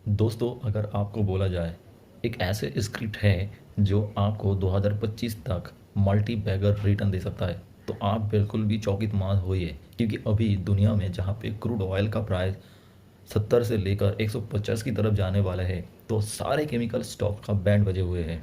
दोस्तों, अगर आपको बोला जाए एक ऐसे स्क्रिप्ट है जो आपको 2025 तक मल्टी बैगर रिटर्न दे सकता है, तो आप बिल्कुल भी चौकित मत होइए, क्योंकि अभी दुनिया में जहाँ पे क्रूड ऑयल का प्राइस 70 से लेकर 150 की तरफ जाने वाला है, तो सारे केमिकल स्टॉक का बैंड बजे हुए हैं।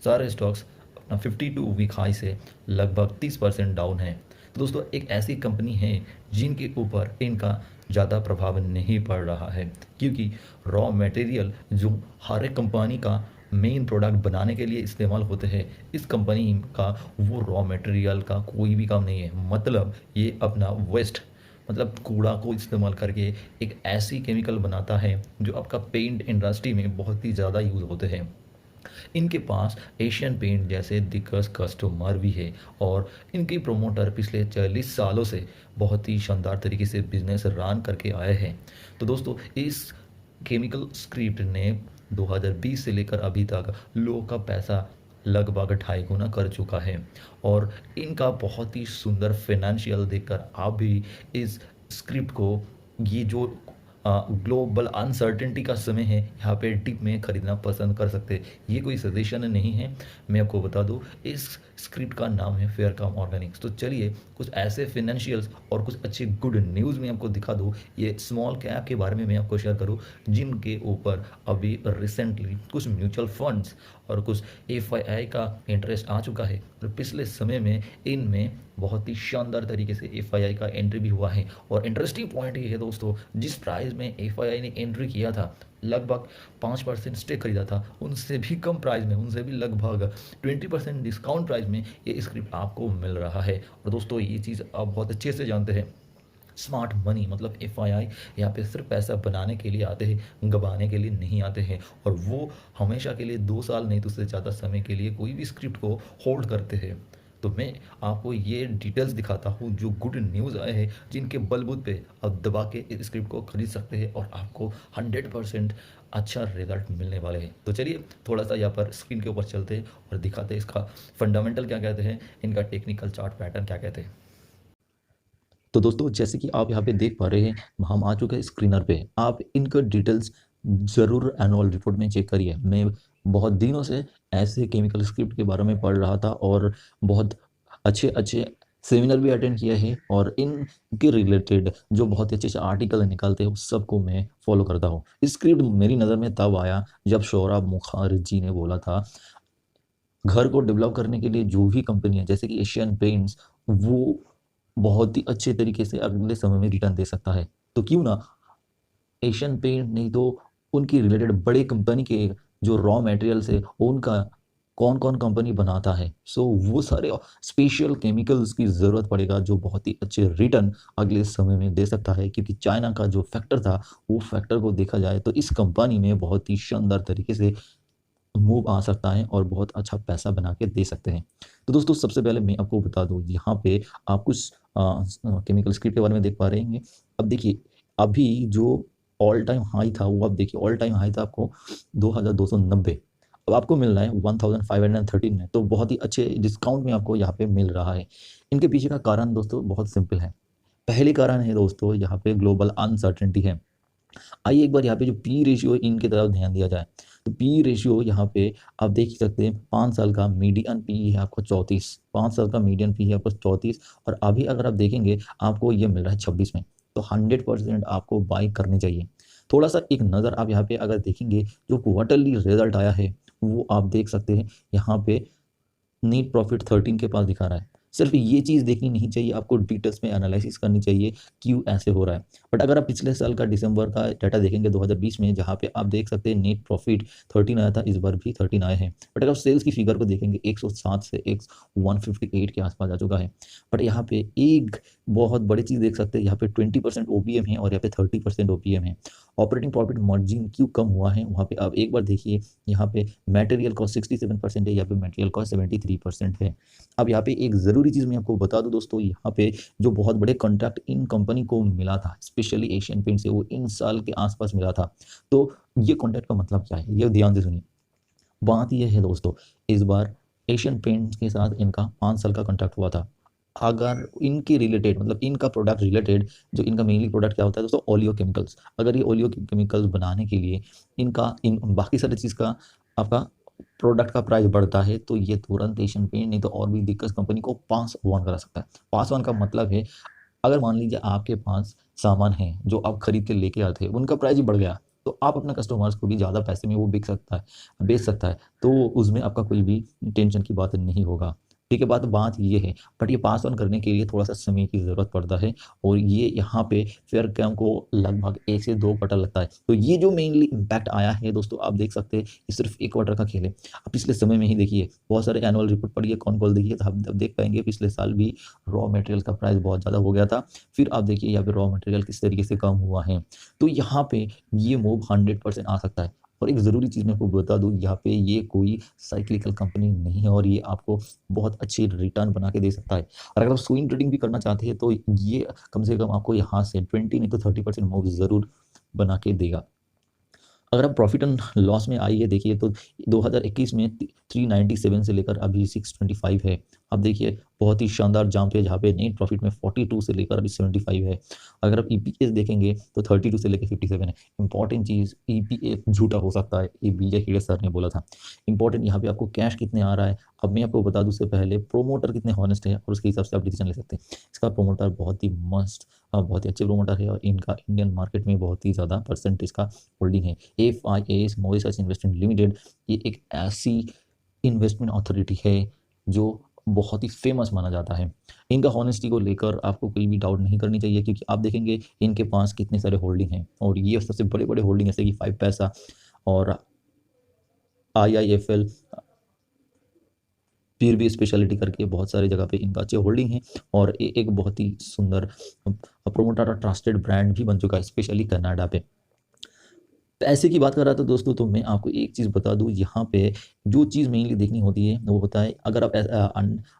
सारे स्टॉक्स अपना 52 वीक हाई से लगभग 30% डाउन है। तो दोस्तों, एक ऐसी कंपनी है जिनके ऊपर इनका ज़्यादा प्रभाव नहीं पड़ रहा है, क्योंकि रॉ मटेरियल जो हर एक कंपनी का मेन प्रोडक्ट बनाने के लिए इस्तेमाल होते हैं, इस कंपनी का वो रॉ मटेरियल का कोई भी काम नहीं है। मतलब ये अपना वेस्ट, मतलब कूड़ा को इस्तेमाल करके एक ऐसी केमिकल बनाता है जो आपका पेंट इंडस्ट्री में बहुत ही ज़्यादा यूज़ होते हैं। इनके पास एशियन पेंट जैसे दिग्गज कस्टमर भी है, और इनके प्रोमोटर पिछले 40 सालों से बहुत ही शानदार तरीके से बिजनेस रन करके आए हैं। तो दोस्तों, इस केमिकल स्क्रिप्ट ने 2020 से लेकर अभी तक लोगों का पैसा लगभग 2.5 गुना कर चुका है, और इनका बहुत ही सुंदर फाइनेंशियल देखकर आप भी इस स्क्रिप्ट को, ये जो ग्लोबल अनसर्टेनिटी का समय है, यहाँ पे डिप में ख़रीदना पसंद कर सकते हैं। ये कोई सजेशन नहीं है, मैं आपको बता दूँ, इस स्क्रिप्ट का नाम है फेयरकाम ऑर्गेनिक्स। तो चलिए कुछ ऐसे फाइनेंशियल्स और कुछ अच्छी गुड न्यूज़ मैं आपको दिखा दूँ, ये स्मॉल कैप के बारे में मैं आपको शेयर करूँ, जिनके ऊपर अभी रिसेंटली कुछ म्यूचुअल फंड्स और कुछ एफआईआई का इंटरेस्ट आ चुका है, और पिछले समय में इनमें बहुत ही शानदार तरीके से एफआईआई का एंट्री भी हुआ है। और इंटरेस्टिंग पॉइंट ये है दोस्तों, जिस प्राइस में एफआईआई ने एंट्री किया था, लगभग 5% स्टेक खरीदा था, उनसे भी कम प्राइस में, उनसे भी लगभग 20% डिस्काउंट प्राइस में ये स्क्रिप्ट आपको मिल रहा है। और दोस्तों, ये चीज़ आप बहुत अच्छे से जानते हैं, स्मार्ट मनी मतलब एफआईआई यहाँ पे सिर्फ पैसा बनाने के लिए आते हैं, गंवाने के लिए नहीं आते हैं। और वो हमेशा के लिए 2 साल नहीं तो उससे ज़्यादा समय के लिए कोई भी स्क्रिप्ट को होल्ड करते हैं। तो मैं आपको ये डिटेल्स दिखाता हूँ जो गुड न्यूज़ आए हैं, जिनके बलबूते पे आप दबा के इस स्क्रिप्ट को खरीद सकते हैं, और आपको 100% अच्छा रिजल्ट मिलने वाले हैं। तो चलिए थोड़ा सा यहाँ पर स्क्रीन के ऊपर चलते हैं और दिखाते हैं इसका फंडामेंटल क्या कहते हैं, इनका टेक्निकल चार्ट पैटर्न क्या कहते हैं। तो दोस्तों, जैसे कि आप यहाँ पे देख पा रहे हैं, हम आ चुके हैं स्क्रीनर पे। आप इनका डिटेल्स ज़रूर एनुअल रिपोर्ट में चेक करिए। मैं बहुत दिनों से ऐसे केमिकल स्क्रिप्ट के बारे में पढ़ रहा था, और बहुत अच्छे अच्छे सेमिनार भी अटेंड किए हैं, और इनके रिलेटेड जो बहुत अच्छे अच्छे आर्टिकल निकलते हैं उस सबको मैं फॉलो करता हूँ। इस स्क्रिप्ट मेरी नज़र में तब आया जब सौरभ मुखर्जी ने बोला था, घर को डेवलप करने के लिए जो भी कंपनी है जैसे कि एशियन पेंट्स, वो बहुत ही अच्छे तरीके से अगले समय में रिटर्न दे सकता है। तो क्यों ना एशियन पेंट नहीं तो उनकी रिलेटेड बड़े कंपनी के जो रॉ मटेरियल्स है उनका कौन कौन कंपनी बनाता है, सो वो सारे स्पेशल केमिकल्स की ज़रूरत पड़ेगा जो बहुत ही अच्छे रिटर्न अगले समय में दे सकता है। क्योंकि चाइना का जो फैक्टर था, वो फैक्टर को देखा जाए तो इस कंपनी में बहुत ही शानदार तरीके से मूव आ सकता है और बहुत अच्छा पैसा बना के दे सकते हैं। तो दोस्तों, सबसे पहले मैं आपको बता दूं, यहाँ पे आप कुछ केमिकल स्क्रिप्ट के बारे में देख पा रहे हैं। अब देखिए, अभी जो ऑल टाइम हाई था, वो अब देखिए ऑल टाइम हाई था आपको 2290, अब आपको मिल रहा है 1513 में। तो बहुत ही अच्छे डिस्काउंट में आपको यहाँ पे मिल रहा है। इनके पीछे का कारण दोस्तों बहुत सिंपल है। पहले कारण है दोस्तों, यहाँ पे ग्लोबल अनसर्टेनिटी है। आइए एक बार यहाँ पे जो पी रेशियो है इनकी तरफ ध्यान दिया जाए, तो पी रेशियो यहाँ पे आप देख सकते हैं, 5 साल का मीडियन पी है आपको 34, 5 साल का मीडियन पी है आपको 34, और अभी अगर आप देखेंगे आपको ये मिल रहा है 26 में। तो 100% आपको बाई करनी चाहिए। थोड़ा सा एक नज़र आप यहाँ पे अगर देखेंगे, जो क्वार्टरली रिजल्ट आया है वो आप देख सकते हैं, यहाँ पे नेट प्रॉफिट 13 के पास दिखा रहा है। सिर्फ ये चीज़ देखनी नहीं चाहिए, आपको डिटेल्स में एनालिसिस करनी चाहिए क्यों ऐसे हो रहा है। बट अगर आप पिछले साल का दिसंबर का डाटा देखेंगे 2020 में, जहाँ पे आप देख सकते हैं नेट प्रॉफिट 13 आया था, इस बार भी 13 आए हैं। बट अगर सेल्स की फिगर को देखेंगे 107 से 158 के आसपास आ चुका है। बट यहाँ पे एक बहुत बड़ी चीज़ देख सकते हैं, यहाँ पे 20% ओपीएम है और यहाँ पे 30% ओपीएम है। ऑपरेटिंग प्रॉफिट मार्जिन क्यों कम हुआ है, वहाँ पे आप एक बार देखिए, यहाँ पे मटेरियल कॉस्ट 67% है, यहाँ पे मटेरियल कॉस्ट 73% है। अब यहाँ पे एक ज़रूरी चीज़ मैं आपको बता दूं दोस्तों, यहाँ पे जो बहुत बड़े कॉन्ट्रैक्ट इन कंपनी को मिला था, स्पेशली एशियन पेंट से, वो इन साल के आसपास मिला था। तो ये कॉन्ट्रैक्ट का मतलब क्या है, ये ध्यान से सुनिए। बात यह है दोस्तों, इस बार एशियन पेंट्स के साथ इनका 5 साल का कॉन्ट्रैक्ट हुआ था। अगर इनके रिलेटेड मतलब इनका प्रोडक्ट रिलेटेड जो इनका मेनली प्रोडक्ट क्या होता है दोस्तों, ओलियो केमिकल्स। अगर ये ओलियो केमिकल्स बनाने के लिए इनका इन बाकी सारी चीज़ का आपका प्रोडक्ट का प्राइस बढ़ता है तो ये तुरंत एशियन पेंट नहीं तो और भी दिक्कत कंपनी को पास ऑन करा सकता है। पास ऑन का मतलब है, अगर मान लीजिए आपके पास सामान है जो आप खरीद के लेके आते हैं, उनका प्राइस ही बढ़ गया, तो आप अपने कस्टमर्स को भी ज़्यादा पैसे में वो बिक सकता है, बेच सकता है, तो उसमें आपका कोई भी टेंशन की बात नहीं होगा। ठीक है, बात ये है। बट ये पास ऑन करने के लिए थोड़ा सा समय की ज़रूरत पड़ता है, और ये यहाँ पे फेयर कैम को लगभग 1 से 2 क्वार्टर लगता है। तो ये जो मेनली इम्पैक्ट आया है दोस्तों, आप देख सकते हैं ये सिर्फ 1 क्वार्टर का खेल है। आप पिछले समय में ही देखिए, बहुत सारे एनुअल रिपोर्ट पढ़िए, कौन कॉल देखिए, तो आप देख पाएंगे पिछले साल भी रॉ मटेरियल का प्राइस बहुत ज़्यादा हो गया था। फिर आप देखिए यहाँ पे रॉ मटेरियल किस तरीके से कम हुआ है, तो यहाँ पे ये मूव 100% आ सकता है। और एक ज़रूरी चीज़ मैं आपको बता दूँ, यहाँ पे ये कोई साइक्लिकल कंपनी नहीं है, और ये आपको बहुत अच्छी रिटर्न बना के दे सकता है। और अगर आप स्विंग ट्रेडिंग भी करना चाहते हैं तो ये कम से कम आपको यहाँ से 20 नहीं तो 30% मूव ज़रूर बना के देगा। अगर आप प्रॉफिट एंड लॉस में आइए देखिए, तो 2021 में 397 से लेकर अभी 625 है। अब देखिए बहुत ही शानदार जंप है, जहाँ पे नेट प्रॉफिट में 42 से लेकर अभी 75 है। अगर आप ईपीएस देखेंगे तो 32 से लेकर 57 है। इंपॉर्टेंट चीज़, ईपीएस झूठा हो सकता है, ये विजय खेड़े सर ने बोला था। इंपॉर्टेंट यहाँ पे आपको कैश कितने आ रहा है। अब मैं आपको बता दूँ उससे पहले प्रोमोटर कितने हॉनेस्ट है, और उसके हिसाब से आप डिसीजन ले सकते हैं। इसका प्रोमोटर बहुत ही मस्त, बहुत ही अच्छे प्रोमोटर है, और इनका इंडियन मार्केट में बहुत ही ज़्यादा परसेंटेज का होल्डिंग है। FIAS मॉरिशस इन्वेस्टमेंट लिमिटेड, ये एक ऐसी इन्वेस्टमेंट अथॉरिटी है जो बहुत ही फेमस माना जाता है। इनका हॉनेस्टी को लेकर आपको कोई भी डाउट नहीं करनी चाहिए, क्योंकि आप देखेंगे इनके पास कितने सारे होल्डिंग हैं, और ये सबसे बड़े बड़े होल्डिंग जैसे कि 5 पैसा और IIFL, फिर भी स्पेशलिटी करके बहुत सारी जगह पे इनका अच्छे होल्डिंग है, और एक बहुत ही सुंदर प्रोमोटर और ट्रस्टेड ब्रांड भी बन चुका है, स्पेशली कनाडा पे। पैसे की बात कर रहा था दोस्तों, तो मैं आपको एक चीज़ बता दूं, यहाँ पे जो चीज़ मेनली देखनी होती है वो होता है, अगर आप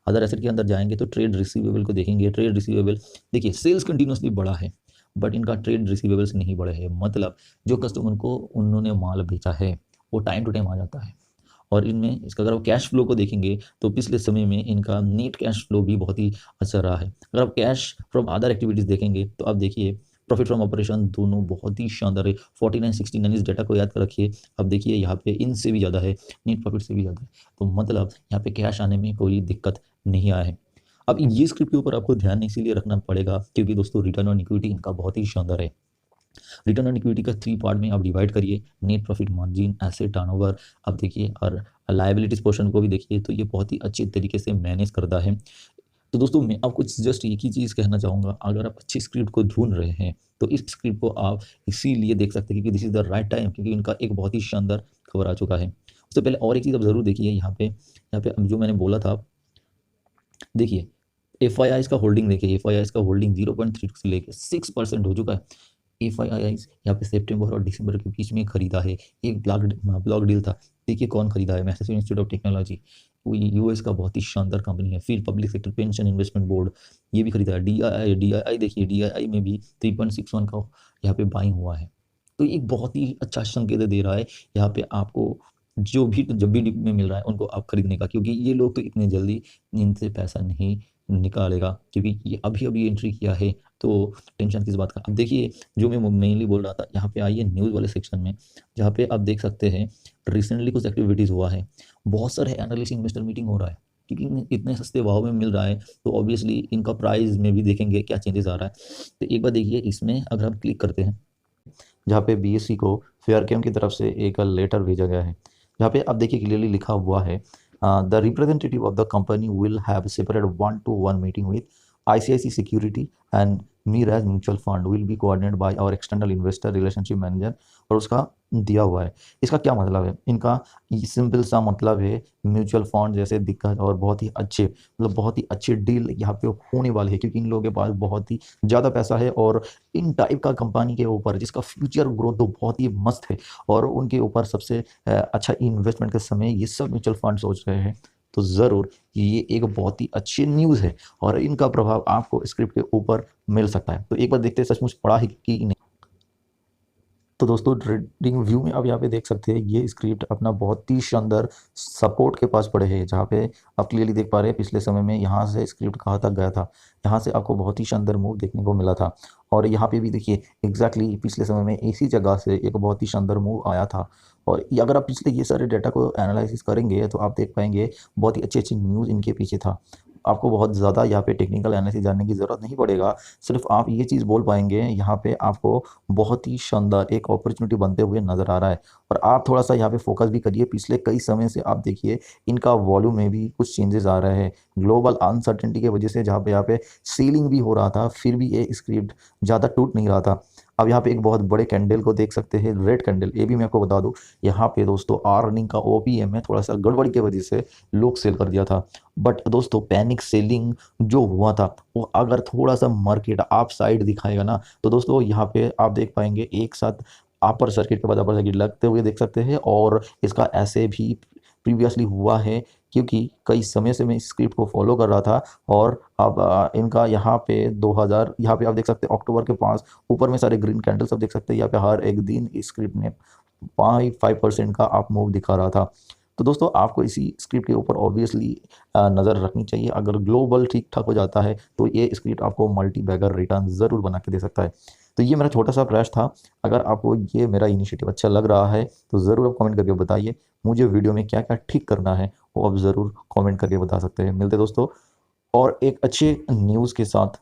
अदर एसेट के अंदर जाएंगे तो ट्रेड रिसीवेबल को देखेंगे। ट्रेड रिसीवेबल देखिए, सेल्स कंटिन्यूसली बढ़ा है, बट इनका ट्रेड रिसीवेबल्स नहीं बढ़े हैं। मतलब जो कस्टमर को उन्होंने माल बेचा है वो टाइम टू टाइम आ जाता है। और इनमें इसका अगर आप कैश फ्लो को देखेंगे तो पिछले समय में इनका नेट कैश फ्लो भी बहुत ही अच्छा रहा है। अगर आप कैश फ्रॉम अदर एक्टिविटीज़ देखेंगे तो आप देखिए प्रॉफिट फ्रॉम ऑपरेशन दोनों बहुत ही शानदार है। 49-69 इस डेटा को याद कर रखिए। अब देखिए यहाँ पे इनसे भी ज़्यादा है, नेट प्रॉफिट से भी ज़्यादा है, तो मतलब यहाँ पे कैश आने में कोई दिक्कत नहीं आया है। अब ये स्क्रिप्ट के ऊपर आपको ध्यान इसीलिए रखना पड़ेगा क्योंकि दोस्तों रिटर्न ऑन इक्विटी इनका बहुत ही शानदार है। रिटर्न ऑन इक्विटी का 3 पार्ट में आप डिवाइड करिए, net profit margin, asset turnover, अब देखिए, और लायबिलिटीज पोर्शन को भी देखिए, तो ये बहुत ही अच्छे तरीके से मैनेज करता है। तो दोस्तों मैं आपको जस्ट एक ही चीज़ कहना चाहूँगा, अगर आप अच्छी स्क्रिप्ट को ढूंढ रहे हैं तो इस स्क्रिप्ट को आप इसीलिए देख सकते हैं क्योंकि this is the right time, क्योंकि इनका एक बहुत ही शानदार खबर आ चुका है। उससे पहले और एक चीज़ आप ज़रूर देखिए, यहाँ पे जो मैंने बोला था, देखिए FII का होल्डिंग देखिए, FII का होल्डिंग 0.32 से लेकर 6% हो चुका है। FII यहाँ पे सितंबर और दिसंबर के बीच में खरीदा है। एक ब्लॉक डील था, देखिए कौन खरीदा है, Massachusetts institute of technology, US का बहुत ही शानदार कंपनी है। फिर public sector pension investment board, ये भी खरीदा है। DII देखिए, DII में भी 3.61 का यहाँ पे बाइंग हुआ है। तो एक बहुत ही अच्छा संकेत दे रहा है यहाँ पे आपको, जो भी जब भी डिप में मिल रहा है उनको आप खरीदने का, क्योंकि ये लोग तो इतने जल्दी इनसे पैसा नहीं निकालेगा, क्योंकि ये अभी अभी एंट्री किया है, तो टेंशन किस बात का। अब देखिए जो मैं मेनली बोल रहा था, यहाँ पे आइए न्यूज़ वाले सेक्शन में, जहाँ पे आप देख सकते हैं रिसेंटली कुछ एक्टिविटीज़ हुआ है। बहुत सारे एनालिस्ट इन्वेस्टर मीटिंग हो रहा है, क्योंकि इतने सस्ते भाव में मिल रहा है, तो ऑब्वियसली इनका प्राइस में भी देखेंगे क्या चेंजेस आ रहा है। तो एक बार देखिए, इसमें अगर हम क्लिक करते हैं, जहाँ पे BSE को फेयरकेम की तरफ से एक लेटर भेजा गया है, जहाँ पे आप देखिए क्लियरली लिखा हुआ है, the representative of the company will have separate 1-to-1 meeting with ICICI security and Mirae mutual fund will be coordinated by our external investor relationship manager. और उसका दिया हुआ है, इसका क्या मतलब है, इनका सिंपल सा मतलब है म्यूचुअल फंड जैसे दिक्कत और बहुत ही अच्छे, मतलब बहुत ही अच्छे डील यहाँ पे होने वाले हैं, क्योंकि इन लोगों के पास बहुत ही ज़्यादा पैसा है, और इन टाइप का कंपनी के ऊपर जिसका फ्यूचर ग्रोथ तो बहुत ही मस्त है, और उनके ऊपर सबसे अच्छा इन्वेस्टमेंट के समय ये सब म्यूचुअल फंड सोच रहे हैं, तो ज़रूर ये एक बहुत ही अच्छी न्यूज़ है, और इनका प्रभाव आपको स्क्रिप्ट के ऊपर मिल सकता है। तो एक बार देखते हैं सचमुच पड़ा है कि नहीं। तो दोस्तों ट्रेडिंग व्यू में आप यहाँ पे देख सकते हैं ये स्क्रिप्ट अपना बहुत ही शानदार सपोर्ट के पास पड़े हैं, जहाँ पे आप क्लियरली देख पा रहे हैं पिछले समय में यहाँ से स्क्रिप्ट कहाँ तक गया था। यहाँ से आपको बहुत ही शानदार मूव देखने को मिला था और यहाँ पे भी देखिए एग्जैक्टली पिछले समय में इसी जगह से एक बहुत ही शानदार मूव आया था। और अगर आप पिछले ये सारे डेटा को एनालिसिस करेंगे तो आप देख पाएंगे बहुत ही अच्छी अच्छी न्यूज़ इनके पीछे था। आपको बहुत ज़्यादा यहाँ पे टेक्निकल एनालिसिस जानने की ज़रूरत नहीं पड़ेगा, सिर्फ आप ये चीज़ बोल पाएंगे यहाँ पे आपको बहुत ही शानदार एक अपॉर्चुनिटी बनते हुए नज़र आ रहा है। और आप थोड़ा सा यहाँ पे फोकस भी करिए, पिछले कई समय से आप देखिए इनका वॉल्यूम में भी कुछ चेंजेस आ रहे हैं ग्लोबल अनसर्टेनिटी की वजह से, जहाँ पे यहाँ पे सीलिंग भी हो रहा था फिर भी ये स्क्रिप्ट ज़्यादा टूट नहीं रहा था। अब यहाँ पे एक बहुत बड़े कैंडल को देख सकते हैं, रेड कैंडल। ये भी मैं आपको बता दूं यहाँ पे दोस्तों अर्निंग का ओपीएम में थोड़ा सा गड़बड़ी की वजह से लोग सेल कर दिया था। बट दोस्तों पैनिक सेलिंग जो हुआ था वो अगर थोड़ा सा मार्केट आप साइड दिखाएगा ना तो दोस्तों यहाँ पे आप देख पाएंगे एक साथ अपर सर्किट के बाद अपर सर्किट लगते हुए देख सकते हैं। और इसका ऐसे भी प्रीवियसली हुआ है क्योंकि कई समय से मैं इस स्क्रिप्ट को फॉलो कर रहा था। और अब इनका यहाँ पे 2000 यहाँ पे आप देख सकते हैं अक्टूबर के 5 ऊपर में सारे ग्रीन कैंडल्स आप देख सकते हैं। यहाँ पे हर एक दिन इस स्क्रिप्ट ने 5% का आप मूव दिखा रहा था। तो दोस्तों आपको इसी स्क्रिप्ट के ऊपर ऑब्वियसली नज़र रखनी चाहिए। अगर ग्लोबल ठीक ठाक हो जाता है तो ये स्क्रिप्ट आपको मल्टी बैगर रिटर्न ज़रूर बना के दे सकता है। तो ये मेरा छोटा सा प्रयास था। अगर आपको ये मेरा इनिशिएटिव अच्छा लग रहा है तो ज़रूर आप कमेंट करके बताइए। मुझे वीडियो में क्या क्या ठीक करना है वो आप ज़रूर कमेंट करके बता सकते हैं। मिलते दोस्तों और एक अच्छे न्यूज़ के साथ